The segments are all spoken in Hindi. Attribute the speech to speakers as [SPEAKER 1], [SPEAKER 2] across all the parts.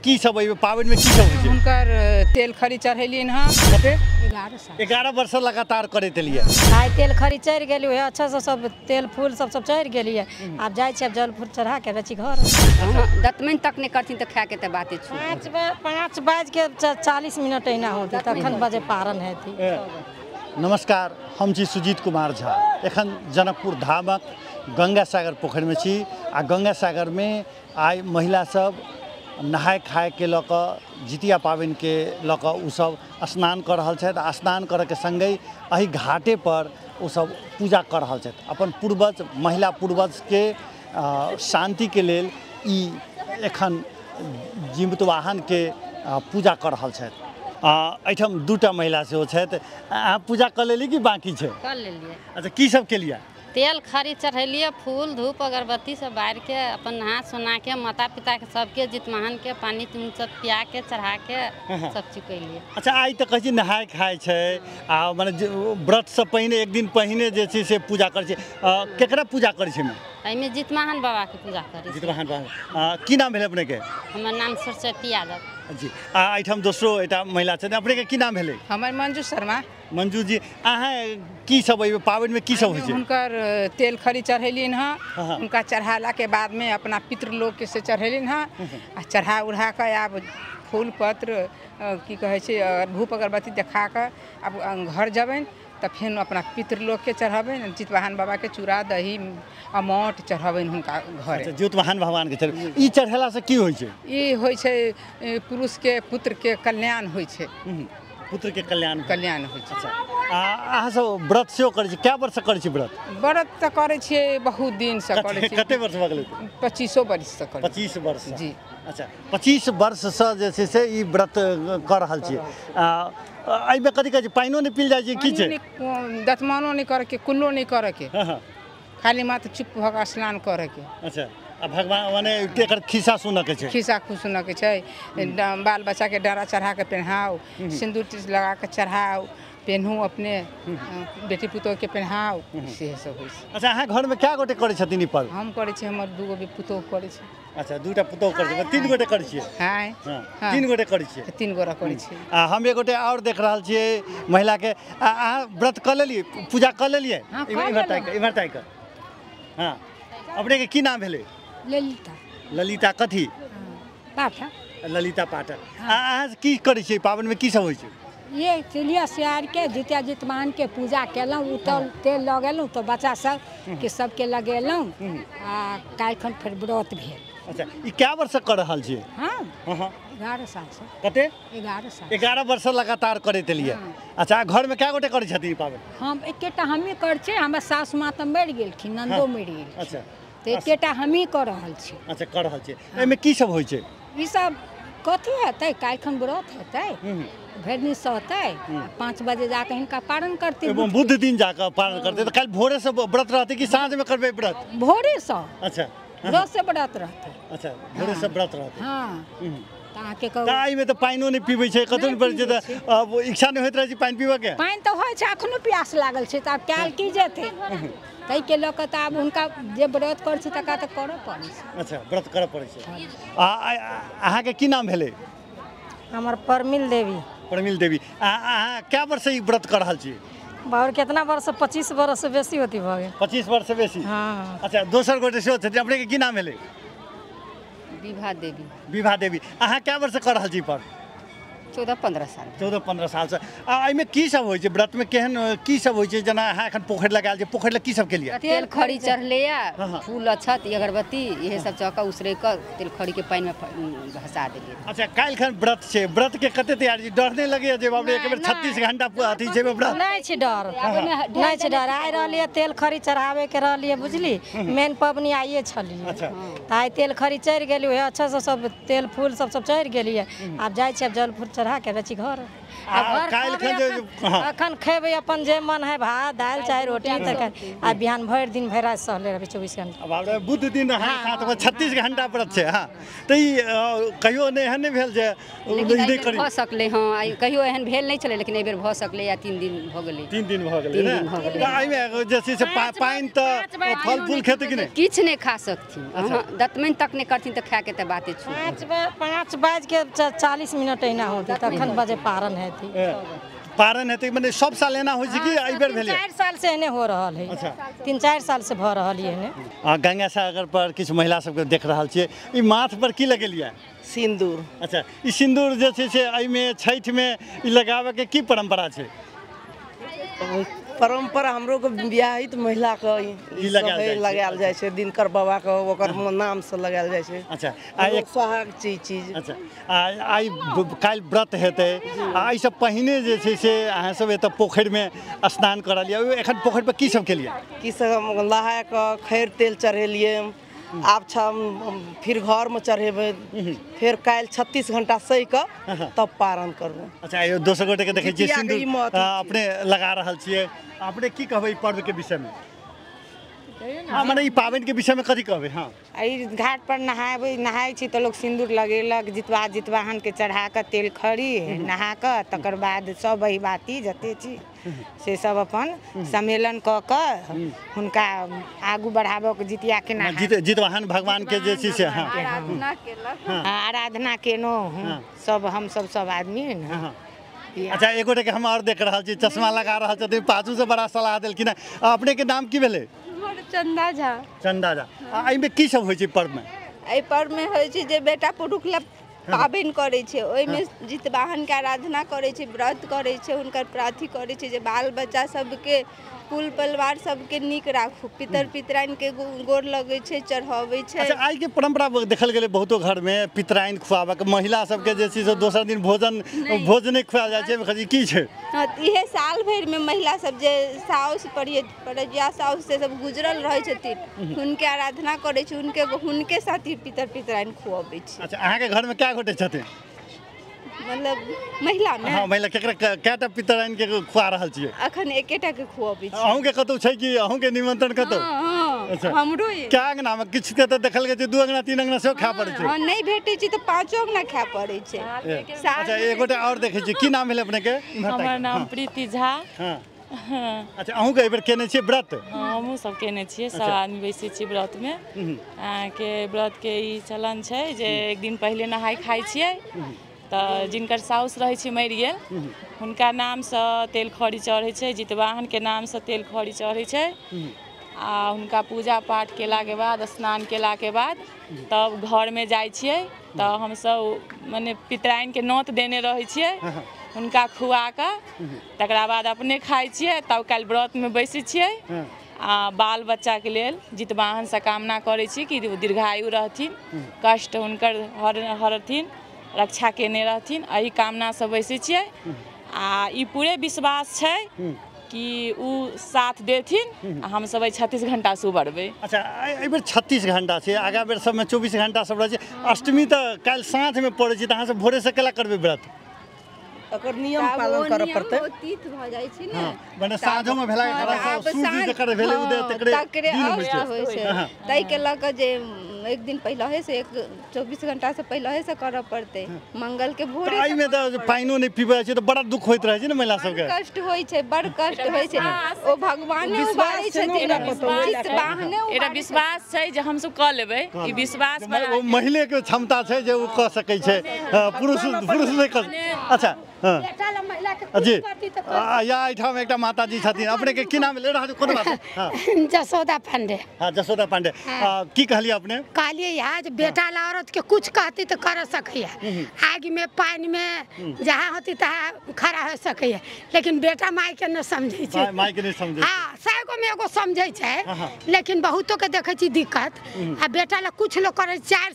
[SPEAKER 1] की सब पाबनि में की सब होइ छै?
[SPEAKER 2] हुनकर तेल खरी चढ़ेलियन हां
[SPEAKER 1] कते
[SPEAKER 2] 11 साल
[SPEAKER 1] 11 वर्ष लगातार करैत एलियै।
[SPEAKER 3] आइ तेल खरी चढ़ि गेली है, अच्छा से सब तेल फूल सब चढ़ि गेली है। आब जाइ छै, जल फूल चढ़ा के बेची घर।
[SPEAKER 4] दतमन तक नहीं करती तो खा के तो बातें छू
[SPEAKER 3] 5:40 अहिना होती तखन बजे पारण हेती।
[SPEAKER 1] नमस्कार, हम छी सुजीत कुमार झा। एखन जनकपुर धामक गंगा सागर पोखरि में छी आ गंगा सागर में आइ महिला सब नहाय खाय के लऽ कऽ जितिया पाबनि के लऽ कऽ सब स्नान कर रहल छथि। स्नान करऽ के संगे एहि घाटे पर ओ सब पूजा कर रहल छथि। अपन पूर्वज महिला पूर्वज के शांति के लेल ई एखन जीवित वाहन के पूजा कर रहल छथि। एहिठाम दूटा महिला सेहो छथि। अहाँ पूजा कर लेली कि बाकी छै?
[SPEAKER 4] कर लेलिए।
[SPEAKER 1] अच्छा, की सब के लिए?
[SPEAKER 4] तेल खरी चढ़ेलिए, फूल धूप अगरबत्ती सब बार के अपन नहा सोना के माता पिता के सबके जितवाहन के पानी सब पिया के चढ़ा के सब चीज कैलिए।
[SPEAKER 1] अच्छा, आई तो कहै नहाय खाय छै आ माने व्रत से पहिने एक दिन पहिने जे छै से पूजा कर छै। केकरा पूजा कर छै?
[SPEAKER 4] एहिमे जितवाहन बाबा के पूजा करी।
[SPEAKER 1] जितवाहन बाबा की नाम भेलै अपने के?
[SPEAKER 4] हमर नाम सरस्वती यादव
[SPEAKER 1] जी। एहिठाम दोसरो एकटा महिला छथि, अपने के की नाम भेलै?
[SPEAKER 2] हमर मंजू शर्मा।
[SPEAKER 1] मंजू जी, अहाँ की सब पाबनि में की सब होइ छै?
[SPEAKER 2] हुनकर तेल खरी चढ़ेलियन हां, उनका चढ़ाला के बाद में अपना पितृलोक के से चढ़ेलियन हां आ चढ़ा उढ़ा के आब फूल पत्र की कहे छै धूप अगरबत्ती देखा के अब घर जबन तब फिर अपना पितृलोक के चढ़ाबन। जितवाहन बाबा के चूड़ा दही अमौट चढ़ाबन हुनका घर।
[SPEAKER 1] अच्छा, जितवाहन भगवान के चढ़ ई चढ़ेला से की होइ छै? ई
[SPEAKER 2] होइ छै पुरुष के पुत्र के कल्याण होइ छै।
[SPEAKER 1] पुत्र के कल्याण
[SPEAKER 2] होइ छै।
[SPEAKER 1] अच्छा, अहाँ सब व्रत सेहो करै छी? कए वर्ष करै छी व्रत?
[SPEAKER 2] व्रत तऽ करै छियै बहुत दिन से करै छी।
[SPEAKER 1] कते वर्ष भऽ गेलै?
[SPEAKER 2] 25 वर्ष से करै।
[SPEAKER 1] 25 वर्ष
[SPEAKER 2] जी।
[SPEAKER 1] अच्छा, 25 वर्ष से जे छै से ई व्रत कर रहल छियै। एहिमे कथी कहै छै, पानियो नहि पील जाइ छै? की छै?
[SPEAKER 2] दतमानो नहीं करे के, कुल्लो नहीं करे के, खाली मात्र चुप भऽ कऽ स्नान करे के।
[SPEAKER 1] अच्छा, भगवान माने एकर खिस्सा सुनऽ के छै? खिस्सा
[SPEAKER 2] सुनऽ के छै। बाल बच्चा के डारा चढ़ा के पहनाओ, सिंदूर टीस लगा के चढ़ाओ, पहनू, अपने बेटी पुतोह के पहनाओ, से सब होइ छै।
[SPEAKER 1] अच्छा, अहाँ घर में क्या गोटे करै छथिन ई पर्व?
[SPEAKER 2] हम करै छी, हमर दूगो पुतोह करै छै।
[SPEAKER 1] अच्छा, दूटा पुतोह करै छै, 3 गोटे करै छियै?
[SPEAKER 2] हां,
[SPEAKER 1] 3 गोटे करै छियै।
[SPEAKER 2] 3 गोरा करै छियै।
[SPEAKER 1] हम एक गोटे और देख रहल छियै महिला के। अहाँ व्रत कर लेलिए, पूजा कर लेलिए? इमहर ताक। हां, अपने के की नाम भेलै?
[SPEAKER 3] ललिता।
[SPEAKER 1] ललिता कथी?
[SPEAKER 3] पाठक।
[SPEAKER 1] ललिता पाठक। अहाँ की करै छियै पाबनि में? की सब होइ छै?
[SPEAKER 3] ये तिलिया सियार के जितिया जितवाहन के पूजा केलहुँ, उतल तेल लगेलहुँ तो बच्चा सब के सबके लगेलहुँ आ काल्हि फिर व्रत भेल।
[SPEAKER 1] अच्छा, ई क्या वर्ष कर रहल छियै?
[SPEAKER 3] हाँ 11 साल से।
[SPEAKER 1] कते?
[SPEAKER 3] 11 साल।
[SPEAKER 1] 11 वर्ष लगातार करैत एलियै। अच्छा, घर में क्या गोटे करै छथिन पाबनि?
[SPEAKER 3] हम एकेटा हमी करै छी। हमर सासु माँ तऽ मरि गेलखिन, नंदो मरि गेलखिन।
[SPEAKER 1] अच्छा,
[SPEAKER 3] तो एकेटा हमी कर रहल छी।
[SPEAKER 1] अच्छा, कर रहल छियै। एहिमे की सब होइ छै?
[SPEAKER 3] ई सब कथी हेतै, काल्हि व्रत हेतै, भरि सहतै, 5 बजे जाके हिनका पारण करतै।
[SPEAKER 1] बुध दिन जाके पारण करतै। तो कल भोरे से व्रत रहतै कि साँझ में करबै व्रत?
[SPEAKER 3] भोरे से।
[SPEAKER 1] अच्छा,
[SPEAKER 3] भोर से व्रत रहतै।
[SPEAKER 1] अच्छा, भोरे से व्रत रहतै।
[SPEAKER 3] हाँ,
[SPEAKER 1] में तो पानियो नहीं पीबै छै, कतौ नहीं पड़ै छै, तो इच्छा नहीं होइत रहै छै पानि पीबऽ के?
[SPEAKER 3] पानि तऽ होइ छै, अखनो प्यास लागल छै, तऽ आब काल की जेतै, ताहि के लऽ कऽ तऽ आब हुनका जे व्रत करै छै तकरा तऽ करऽ पड़ै छै।
[SPEAKER 1] अच्छा, व्रत करऽ पड़ै छै। अहाँ के की नाम भेलै?
[SPEAKER 3] हमर परमिल देवी।
[SPEAKER 1] परमिल देवी। अहाँ क्या वर्ष ई व्रत कर रहल छी?
[SPEAKER 3] और कितना वर्ष? 25 वर्ष से बेसी होती भऽ गेल।
[SPEAKER 1] 25 वर्ष से बेसी?
[SPEAKER 3] हाँ।
[SPEAKER 1] अच्छा, दोसर गोटे सेहो छथिन, अपने के की नाम भेलै?
[SPEAKER 4] विभा देवी।
[SPEAKER 1] विभा देवी। अहाँ क्या वर्ष कर रहल छी पर्व?
[SPEAKER 4] 14-15 साल।
[SPEAKER 1] 14-15 साल से। एहिमे की सब होइ छै व्रत में? केहन की सब होइ छै? जेना अहाँ एखन पोखरि लगायल छै, पोखरि लए की सब केलियै?
[SPEAKER 4] तेल खरी चढ़लिए, फूल अक्षत अगरबत्ती इहे सब चौका उसरे के तेल खरी के पानी में भसा देलिए।
[SPEAKER 1] अच्छा, काल्हि खन व्रत छै, व्रत के कते तैयारी? डर नहीं लगैया जे बाप रे एक बेर 36 घंटा अथी छै व्रत?
[SPEAKER 3] नहीं छै डर, नहीं छै डर। आइ रहलिए तेल खरी चढ़ावे के रहलिए, बुझली, मेन पबनी आइए छलिए।
[SPEAKER 1] अच्छा,
[SPEAKER 3] आइ तेल खरी चढ़ि गेली है, अच्छा से सब तेल फूल सब चढ़ि गेली है। आब जाइ छै, जल फूल चढ़ा के बेची घर।
[SPEAKER 5] अखन खेबै अपन जे मन है भात दालि चाहे रोटी तखन आ बिहान भरि दिन भरि रात सहले रहबै 24 घंटा।
[SPEAKER 1] अब बुध दिन साथ 36 घंटा व्रत छै। हाँ तो कहियो नहि एहन नहि भेल जे नहि करी
[SPEAKER 6] भऽ सकलै। हाँ कहियो एहन भेल नहीं चले, लेकिन एहि बेर भऽ सकलै या 3 दिन भऽ गेलै।
[SPEAKER 1] 3 दिन भऽ गेलै ने। एहिमे जे छै से पानि तऽ फल फूल खेतै कि नहीं?
[SPEAKER 6] किछु नहीं खा सकथिन, दतमनि तक नहीं करथिन तो खाए के तो बातें छू।
[SPEAKER 5] 5:40 एहिना होती तखन बजे पारण हेती।
[SPEAKER 1] पारण हेतै मने सब साल एना होइ छै कि एहि बेर भेलै?
[SPEAKER 5] 4 साल से एने हो रहल है। 3-4 साल से भऽ रहल है एने।
[SPEAKER 1] गंगा सागर पर किछु महिला सबके देख रहल छियै, ई माथ पर की लगेलियै?
[SPEAKER 7] सिंदूर।
[SPEAKER 1] अच्छा ई सिंदूर जे छै से एहिमे छठिमे ई लगाबे के की परंपरा छै?
[SPEAKER 7] परंपरा हमरो के बियाह है तो महिला के लगायल जाइ छै, दिनकर बाबा के ओकर नाम से लगायल जाइ छै।
[SPEAKER 1] अच्छा
[SPEAKER 7] एक सुहाग चीज।
[SPEAKER 1] अच्छा आई काल्हि व्रत हेतै, एहिसँ पहिने जे छै से अहाँ सब एतऽ पोखरिमे स्नान करलियै, एखन पोखरि पर की सब केलियै?
[SPEAKER 7] की सब नहाय के खैर तेल चढ़ेलियै, आब फिर घर में चढ़ेबै, फिर काल्हि 36 घंटा सही के तब पारण करबै।
[SPEAKER 1] अच्छा दोसर गोटे के देखै छियै सिंदूर अपने लगा रहल छियै, अपने की कहबै ई पर्व के विषय में? हाँ माने ई पाबनि के विषय में कथी कहबै? हाँ
[SPEAKER 2] घाट पर नहाय छी तो लोग सिंदूर लगेलक, जितवाहन के चढ़ा के तेल खड़ी नहा के तकर बाद सब वही बाती जते छी से सब अपन सम्मेलन क के हुनका आगू बढ़ाबो के जितिया के
[SPEAKER 1] जितवाहन भगवान के जे छै से
[SPEAKER 2] आराधना केनो सब हम सब आदमी।
[SPEAKER 1] अच्छा एक गोटे के हम और देख रहल छी, चश्मा लगा रहल छथिन, पाछू से बड़ा सलाह देलखिन। अपने के नाम की भेलै?
[SPEAKER 8] चंदा झा।
[SPEAKER 1] चंदा झा। एहिमे की सब होइ छै पर्व में?
[SPEAKER 8] एहि पर्व में होइ छै जे बेटा पुरुष ला पाबनि करै छै, ओहिमे जितवाहन के आराधना करै छै, व्रत करै छै, हुनकर प्रार्थी करै छै जे बाल बच्चा सबके कुल परिवार सबके नीक राखू, पितर पितराइन के गोर लगै छै, चढ़ाबै छै।
[SPEAKER 1] अच्छा आई के परंपरा देखल गेलै बहुतो घर में पितराइन खुआबा के, महिला सबके जे छै से दोसर दिन भोजन नहीं खुआल जाइ छै, की छै?
[SPEAKER 8] इहे साल भरि में महिला सब जे साउस परिया साउस से सब गुजरल रहै छथिन, हुनके आराधना करै छै, हुनके साथ ही पितर पितराइन खुआबै छै।
[SPEAKER 1] अच्छा अहाँ के घर में क्या गोटे छथिन?
[SPEAKER 8] मतलब महिला में?
[SPEAKER 1] हाँ महिला केटा पितराइन के खुआ रहल छियै?
[SPEAKER 8] अखन एकेटा के खुआबै छी।
[SPEAKER 1] अहूँ के कतौ छै कि अहूँ के निमंत्रण कतौ?
[SPEAKER 8] अच्छा हमरो
[SPEAKER 1] क्या अंगना में किछु के त देखल गेल छै 2 अंगना 3 अंगना से खा पड़ै छै।
[SPEAKER 8] हां नहीं भेटै छै त 5 अंगना खा पड़ै छै।
[SPEAKER 1] अच्छा एक गोटे और देखै छी, की नाम भेलै अपने के?
[SPEAKER 5] हमर नाम प्रीति झा।
[SPEAKER 1] हां अच्छा अहूँ के एहि बेर केने छियै व्रत?
[SPEAKER 5] हाँ हमहूँ सब केने छियै, सब आदमी बैसे छी व्रत में। के व्रत के ई चलन छै जे एक दिन पहले नहाय खाय छियै, तऽ जिनकर साउस रहै छै मरि गेल हुनका नामसँ तेल खड़ी चढ़ै छै, जितवाहन के नामसँ तेल खड़ी चढ़ै छै, आ हुनका पूजा पाठ केलाके बाद स्नान केलाके बाद तब घर में जाइ छियै, तऽ हमसब मने पितराइन के नोत देने रहै छियै, हुनका खुआ कऽ तकरा बाद अपने खाइ छियै, तब काल्हि व्रत में बैसै छियै। आ बाल बच्चा के लेल जितवाहन से कामना करै छी कि दीर्घायु रहथिन, कष्ट हुनकर हरथिन, रक्षा केने रहथिन, एही कामना से बैसे छियै। आ ई पूरे विश्वास छै कि उ साथ देथिन, हम सब 36 घंटा से उबरबै।
[SPEAKER 1] अच्छा एहि बेर 36 घंटा छै, आगा बेर सब में 24 घंटा सब रहै छै। अष्टमी तऽ काल्हि साँझ में पड़ै छै, तऽ अहाँ सब भोरे से केला करबै व्रत?
[SPEAKER 7] एकर नियम पालन करऽ पड़तै।
[SPEAKER 8] तीत भ जाइ छै ने,
[SPEAKER 1] माने साँझो में भेला सूर्य जकर भेले उदय तकरे दिन होइ छै,
[SPEAKER 8] तै के लऽ कऽ जे एक दिन पहले से 24 घंटा से पहले से करऽ पड़तै। मंगल के भोरे
[SPEAKER 1] एहि में तऽ पानियो नहीं पीबै छै तऽ बड़ा दुख होइत रहै छै ने महिला सबके?
[SPEAKER 8] कष्ट होइ छै, बड़ कष्ट होइ छै। ओ भगवाने उबारै छथिन,
[SPEAKER 5] एटा विश्वास छै जे हम सब कऽ लेबै, ई विश्वास
[SPEAKER 1] महिला के क्षमता छै जे ओ कऽ सकै छै, पुरुष नहीं कर। अच्छा जी या एहिठाम एकटा माताजी छथिन, अपने के की नाम ले रहा कोन बात?
[SPEAKER 3] जसोदा पांडे।
[SPEAKER 1] हाँ जसोदा पांडे, की कहलिए अपने?
[SPEAKER 3] कहलिए यहाँ जे बेटा ला औरत के कुछ कहती तो कर सकै है, आग में पानी में जहाँ होती तहाँ खड़ा हो सकै है, लेकिन बेटा माई के न समझे छै।
[SPEAKER 1] माई के नहीं समझे।
[SPEAKER 3] हाँ 100 गो में एगो समझे छै, लेकिन बहुतों के देखे छी दिक्कत। आ बेटा ला कुछ लोग करे 4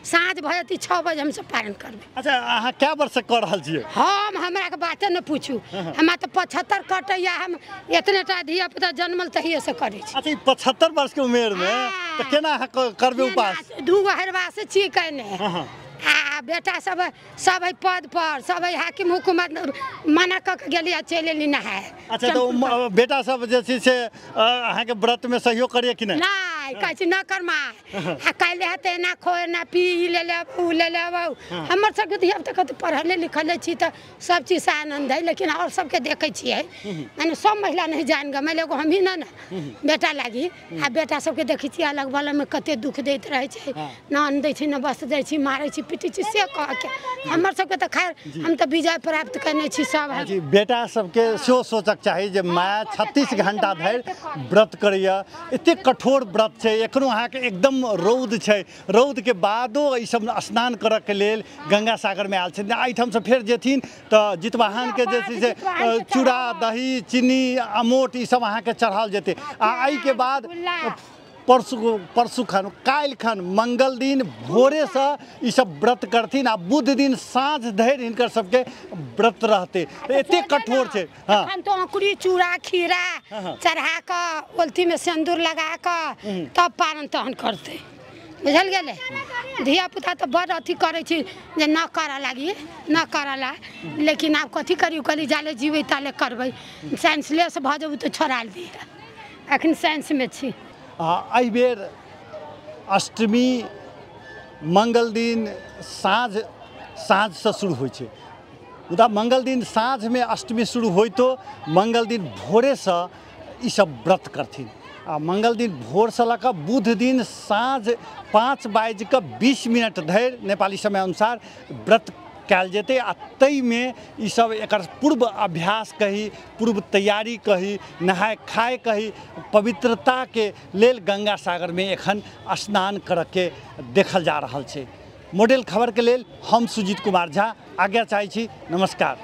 [SPEAKER 3] साँझ भ जती 6 बजे हम सब पारण करबे।
[SPEAKER 1] अच्छा अहाँ क्या वर्ष से कर रहल छियै?
[SPEAKER 3] हमरा के बाते न पूछू, हमरा तो 75 कटैया, हम इतने टा धिया पुता जन्मल तहिए से करे छी।
[SPEAKER 1] अच्छा 75 वर्ष के उम्र में तो केना करबे उपास?
[SPEAKER 3] 2 गो हरवा से छी कहने आ बेटा सब सब है पद पर, सब है हाकिम हुकूमत मना कऽ के गेली चलि एली नहाय।
[SPEAKER 1] अच्छा तो बेटा सब जे छै से अहाँ के व्रत में सहयोग करिए कि नहीं?
[SPEAKER 3] नहीं कहै छी न करमा आ काल्हि हेतै ना खोए ना पी ई ले ले उ ले ले। हमर सबके धिया पुता के पढ़ले लिखले छी त सब चीज से आनंद है, लेकिन और सबके देखै छियै माने सब महिला नहीं जान ग मैले एगो हम ही ना बेटा लागी आ बेटा सबके देखै छी अलग वाला में कते दुख दैत रहै छै, न अन्न दै छै न बस दै छी, मारै छी पीटै छी से कह के। हमर सबके त खैर हम त विजय प्राप्त करने छी सब है।
[SPEAKER 1] जी बेटा सबके सेहो सोचक चाही जे माय 36 घंटा धरि व्रत करैया, एते कठोर व्रत छै, एखनो अहाँके एकदम रौद छै, रौद के बादो ई सब स्नान करऽ के लेल गंगा सागर में आयल छथिन। एहिठाम से फेर जेथिन तऽ जितवाहन के जे छै से चूड़ा दही चीनी अमोट ई सब अहाँके चढ़ाओल जेतै। आ एहि के बाद परसू खन काल्हि खन मंगल दिन भोरे से ई सब व्रत करथिन आ बुध दिन साँझ धरि हिनकर सबके व्रत रहते। एते कठोर छै। हाँ
[SPEAKER 3] तो अंकुरी चूड़ा खीरा चढ़ा कऽ ओलती में सिंदूर लगा कऽ तब पारण तहन करते, बुझल गेलै। धिया पुता तो बड़ अथी करे छी जे न करऽ लागी न करला, लेकिन आब कथी करी कहली जाले जीवे ताले करबै, साइंसलेस भऽ जेबू तो छोड़ा दी। अखन साइंस में छी।
[SPEAKER 1] एहि बेर अष्टमी मंगल दिन साँझ से शुरू होइ छै, मुदा मंगल दिन साँझ में अष्टमी शुरू होइतो मंगल दिन भोरे से ई सब व्रत करथिन। आ मंगल दिन भोर से लऽ बुध दिन साँझ 5:20 धरि नेपाली समय अनुसार व्रत कयल जेतै। आ तै में ई सब एकर पूर्व अभ्यास कही, पूर्व तैयारी कही, नहाय खाय कही, पवित्रता के लेल गंगा सागर में एखन स्नान करऽ के देखल जा रहल छै। मॉडल खबर के लेल हम सुजीत कुमार झा आज्ञा चाहै छी। नमस्कार।